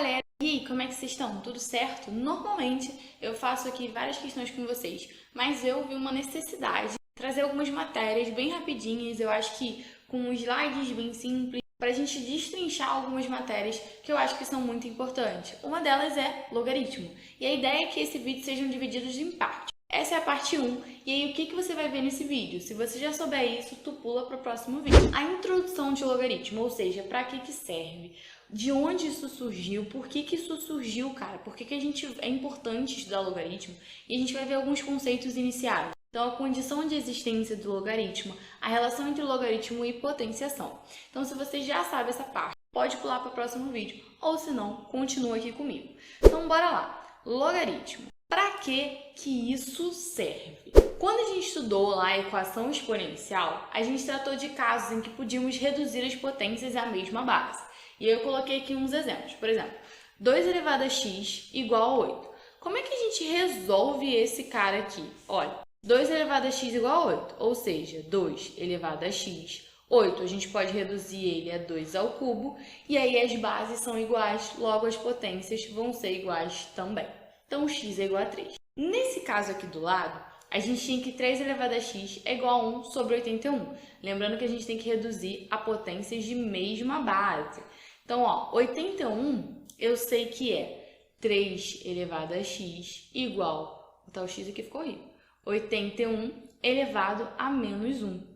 galera! E aí, como é que vocês estão? Tudo certo? Normalmente eu faço aqui várias questões com vocês, mas eu vi uma necessidade de trazer algumas matérias bem rapidinhas, eu acho que com slides bem simples, para a gente destrinchar algumas matérias que eu acho que são muito importantes. Uma delas é logaritmo, e a ideia é que esse vídeo sejam divididos em partes. Essa é a parte 1, e aí o que você vai ver nesse vídeo? Se você já souber isso, tu pula para o próximo vídeo. A introdução de logaritmo, ou seja, para que serve, de onde isso surgiu, por que isso surgiu, cara, por que a gente é importante estudar logaritmo, e a gente vai ver alguns conceitos iniciais. Então, a condição de existência do logaritmo, a relação entre logaritmo e potenciação. Então, se você já sabe essa parte, pode pular para o próximo vídeo, ou se não, continua aqui comigo. Então, bora lá. Logaritmo. Para que isso serve? Quando a gente estudou lá a equação exponencial, a gente tratou de casos em que podíamos reduzir as potências à mesma base. E eu coloquei aqui uns exemplos. Por exemplo, 2 elevado a x igual a 8. Como é que a gente resolve esse cara aqui? Olha, 2 elevado a x igual a 8, ou seja, 2 elevado a x. 8, a gente pode reduzir ele a 2 ao cubo, e aí as bases são iguais, logo as potências vão ser iguais também. Então, x é igual a 3. Nesse caso aqui do lado, a gente tinha que 3 elevado a x é igual a 1 sobre 81. Lembrando que a gente tem que reduzir a potências de mesma base. Então, ó, 81 eu sei que é 3 elevado a x igual, botar o x aqui ficou horrível, 81 elevado a menos 1.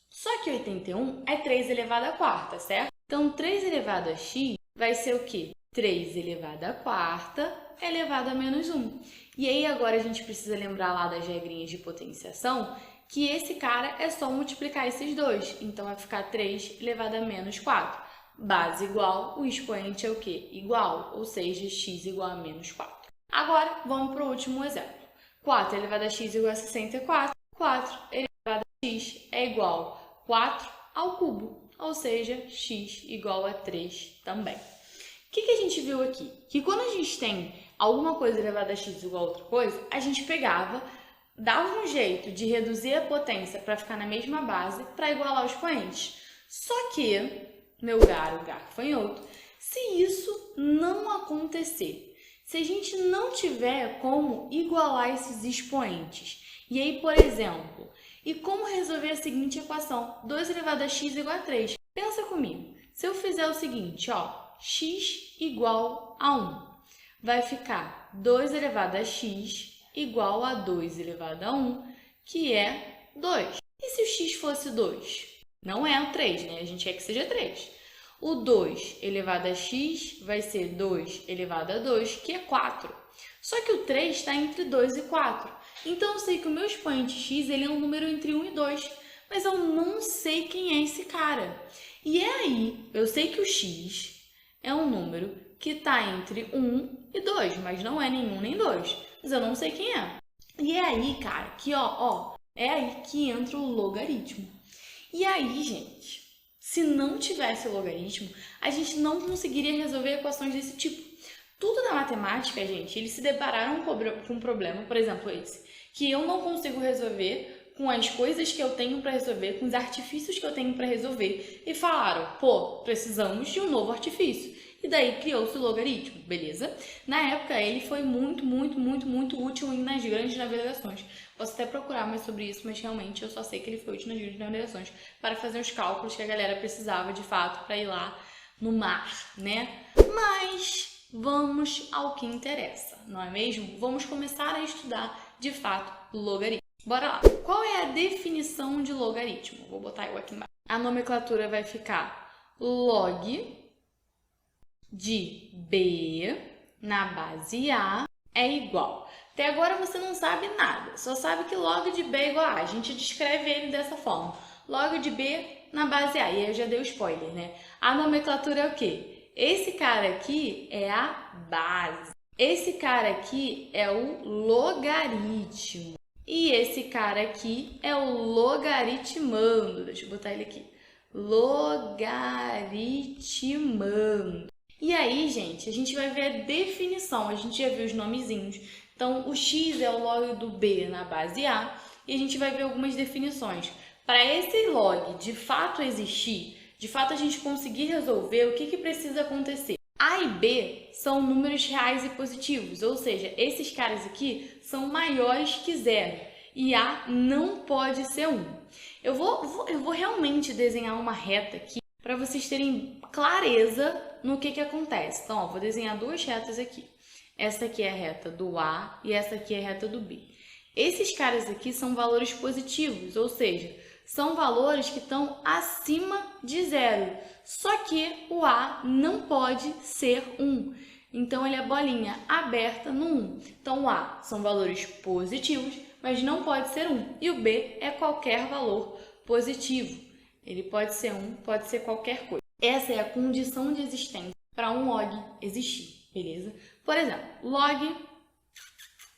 Só que 81 é 3 elevado à quarta, certo? Então, 3 elevado a x vai ser o quê? 3 elevado à quarta elevado a menos 1. E aí, agora a gente precisa lembrar lá das regrinhas de potenciação, que esse cara é só multiplicar esses dois. Então, vai ficar 3 elevado a menos 4. Base igual, o expoente é o quê? Igual, ou seja, x igual a menos 4. Agora, vamos para o último exemplo. 4 elevado a x igual a 64. 4 elevado a x é igual a 4 ao cubo, ou seja, x igual a 3 também. O que a gente viu aqui? Que quando a gente tem alguma coisa elevada a x igual a outra coisa, a gente pegava, dava um jeito de reduzir a potência para ficar na mesma base para igualar os expoentes. Só que, meu gafanhoto, se isso não acontecer, se a gente não tiver como igualar esses expoentes, e aí, por exemplo, e como resolver a seguinte equação? 2 elevado a x igual a 3. Pensa comigo. Se eu fizer o seguinte, ó, x igual a 1, vai ficar 2 elevado a x igual a 2 elevado a 1, que é 2. E se o x fosse 2? Não é o 3, né? A gente quer que seja 3. O 2 elevado a x vai ser 2 elevado a 2, que é 4. Só que o 3 está entre 2 e 4. Então, eu sei que o meu expoente x ele é um número entre 1 e 2, mas eu não sei quem é esse cara. E é aí, eu sei que o x é um número que está entre 1 e 2, mas não é nem 1 nem 2. Mas eu não sei quem é. E é aí, cara, que é aí que entra o logaritmo. E aí, gente, se não tivesse logaritmo, a gente não conseguiria resolver equações desse tipo. Tudo na matemática, gente, eles se depararam com um problema, por exemplo, esse, que eu não consigo resolver com as coisas que eu tenho para resolver, com os artifícios que eu tenho para resolver, e falaram, pô, precisamos de um novo artifício. E daí criou-se o logaritmo, beleza? Na época, ele foi muito útil nas grandes navegações. Posso até procurar mais sobre isso, mas realmente eu só sei que ele foi útil nas grandes navegações para fazer os cálculos que a galera precisava, de fato, para ir lá no mar, né? Mas vamos ao que interessa, não é mesmo? Vamos começar a estudar, de fato, logaritmo. Bora lá! Qual é a definição de logaritmo? Vou botar eu aqui embaixo. A nomenclatura vai ficar log de b na base A é igual. Até agora você não sabe nada, só sabe que log de b é igual a A. A gente descreve ele dessa forma. Log de b na base A. E aí eu já dei o spoiler, né? A nomenclatura é o quê? Esse cara aqui é a base. Esse cara aqui é o logaritmo. E esse cara aqui é o logaritmando. Deixa eu botar ele aqui. Logaritmando. E aí, gente, a gente vai ver a definição. A gente já viu os nomezinhos. Então, o x é o log do b na base A. E a gente vai ver algumas definições. Para esse log de fato existir, de fato a gente conseguir resolver, o que precisa acontecer? A A e B são números reais e positivos, ou seja, esses caras aqui são maiores que zero e A não pode ser 1. Eu vou realmente desenhar uma reta aqui para vocês terem clareza no que acontece. Então, ó, vou desenhar duas retas aqui. Essa aqui é a reta do A e essa aqui é a reta do B. Esses caras aqui são valores positivos, ou seja, são valores que estão acima de zero. Só que o A não pode ser 1. Então, ele é bolinha aberta no 1. Então, o A são valores positivos, mas não pode ser 1. E o B é qualquer valor positivo. Ele pode ser 1, pode ser qualquer coisa. Essa é a condição de existência para um log existir, beleza? Por exemplo, log,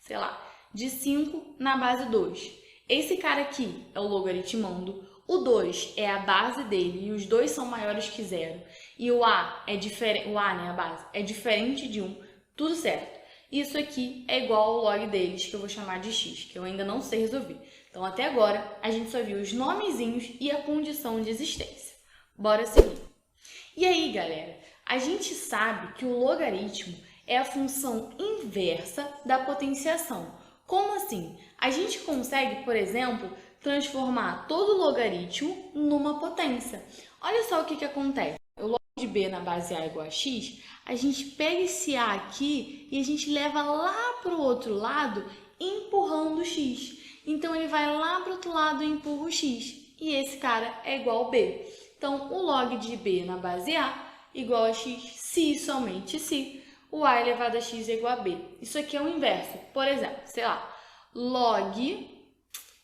sei lá, de 5 na base 2. Esse cara aqui é o logaritmando, o 2 é a base dele e os dois são maiores que zero. E o A é diferente, a base, é diferente de 1, tudo certo. Isso aqui é igual ao log deles, que eu vou chamar de x, que eu ainda não sei resolver. Então, até agora, a gente só viu os nomezinhos e a condição de existência. Bora seguir. E aí, galera, a gente sabe que o logaritmo é a função inversa da potenciação. Como assim? A gente consegue, por exemplo, transformar todo logaritmo numa potência. Olha só o que acontece. O log de b na base a igual a x, a gente pega esse a aqui e a gente leva lá para o outro lado empurrando o x. Então, ele vai lá para o outro lado e empurra o x. E esse cara é igual a b. Então, o log de b na base a igual a x, se e somente se o a elevado a x é igual a b. Isso aqui é o inverso. Por exemplo, sei lá, log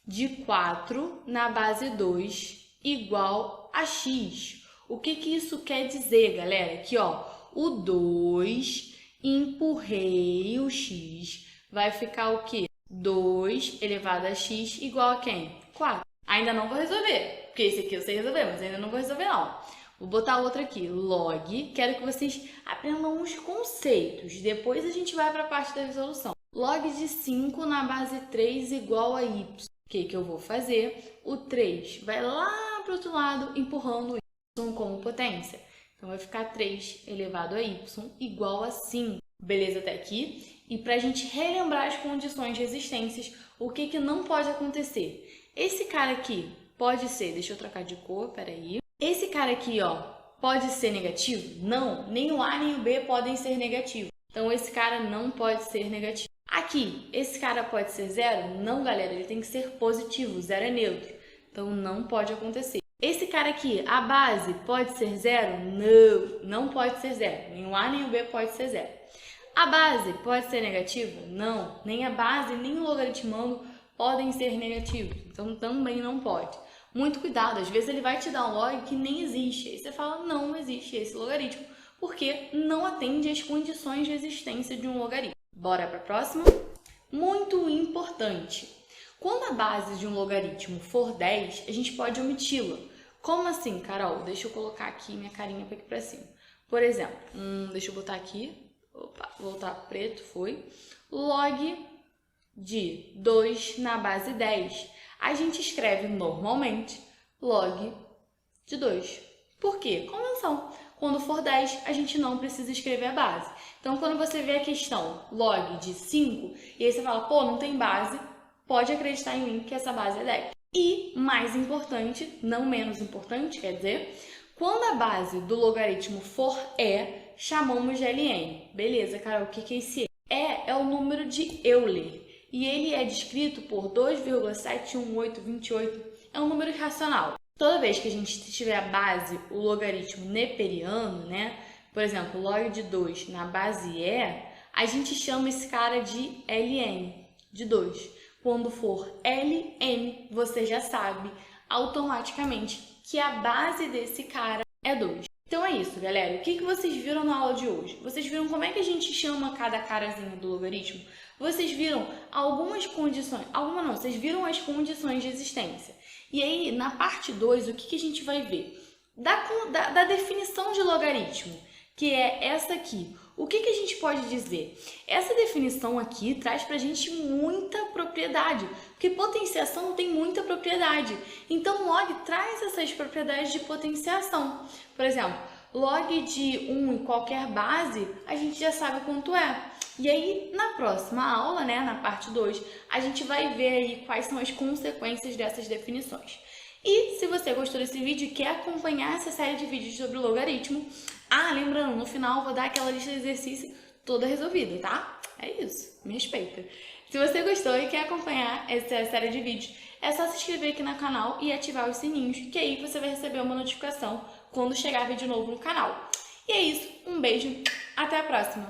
de 4 na base 2 igual a x. O que isso quer dizer, galera? Que, ó, o 2, empurrei o x, vai ficar o quê? 2 elevado a x igual a quem? 4. Ainda não vou resolver, porque esse aqui eu sei resolver, mas ainda não vou resolver não. Vou botar outra aqui, log, quero que vocês aprendam uns conceitos, depois a gente vai para a parte da resolução. Log de 5 na base 3 igual a y. O que eu vou fazer? O 3 vai lá para o outro lado, empurrando o y como potência. Então, vai ficar 3 elevado a y igual a 5. Beleza até aqui? E para a gente relembrar as condições de existências, o que não pode acontecer? Esse cara aqui pode ser, deixa eu trocar de cor, peraí. Esse cara aqui, ó, pode ser negativo? Não, nem o A nem o B podem ser negativos. Então, esse cara não pode ser negativo. Aqui, esse cara pode ser zero? Não, galera, ele tem que ser positivo, zero é neutro. Então, não pode acontecer. Esse cara aqui, a base pode ser zero? Não pode ser zero. Nem o A nem o B pode ser zero. A base pode ser negativa? Não, nem a base nem o logaritmando podem ser negativos. Então, também não pode. Muito cuidado, às vezes ele vai te dar um log que nem existe. Aí você fala, não existe esse logaritmo, porque não atende às condições de existência de um logaritmo. Bora para a próxima? Muito importante. Quando a base de um logaritmo for 10, a gente pode omiti-la. Como assim, Carol? Deixa eu colocar aqui minha carinha aqui para cima. Por exemplo, deixa eu botar aqui. Opa, voltar preto, foi. Log de 2 na base 10. A gente escreve normalmente log de 2. Por quê? Convenção. Quando for 10, a gente não precisa escrever a base. Então, quando você vê a questão log de 5, e aí você fala, pô, não tem base, pode acreditar em mim que essa base é 10. E, mais importante, não menos importante, quer dizer, quando a base do logaritmo for E, chamamos de ln. Beleza, Carol, o que é esse E? E é o número de Euler. E ele é descrito por 2,71828. É um número irracional. Toda vez que a gente tiver a base, o logaritmo neperiano, né? Por exemplo, log de 2 na base E, a gente chama esse cara de ln, de 2. Quando for ln, você já sabe automaticamente que a base desse cara é 2. Então é isso, galera. O que vocês viram na aula de hoje? Vocês viram como é que a gente chama cada carazinho do logaritmo? Vocês viram algumas condições, vocês viram as condições de existência. E aí, na parte 2, o que a gente vai ver? Da definição de logaritmo, que é essa aqui. O que a gente pode dizer? Essa definição aqui traz pra gente muita propriedade, porque potenciação tem muita propriedade. Então, o log traz essas propriedades de potenciação. Por exemplo, log de 1 em qualquer base, a gente já sabe quanto é. E aí, na próxima aula, né, na parte 2, a gente vai ver aí quais são as consequências dessas definições. E se você gostou desse vídeo e quer acompanhar essa série de vídeos sobre logaritmo, lembrando, no final eu vou dar aquela lista de exercício toda resolvida, tá? É isso, me respeita. Se você gostou e quer acompanhar essa série de vídeos, é só se inscrever aqui no canal e ativar os sininhos, que aí você vai receber uma notificação quando chegar vídeo novo no canal. E é isso, um beijo, até a próxima!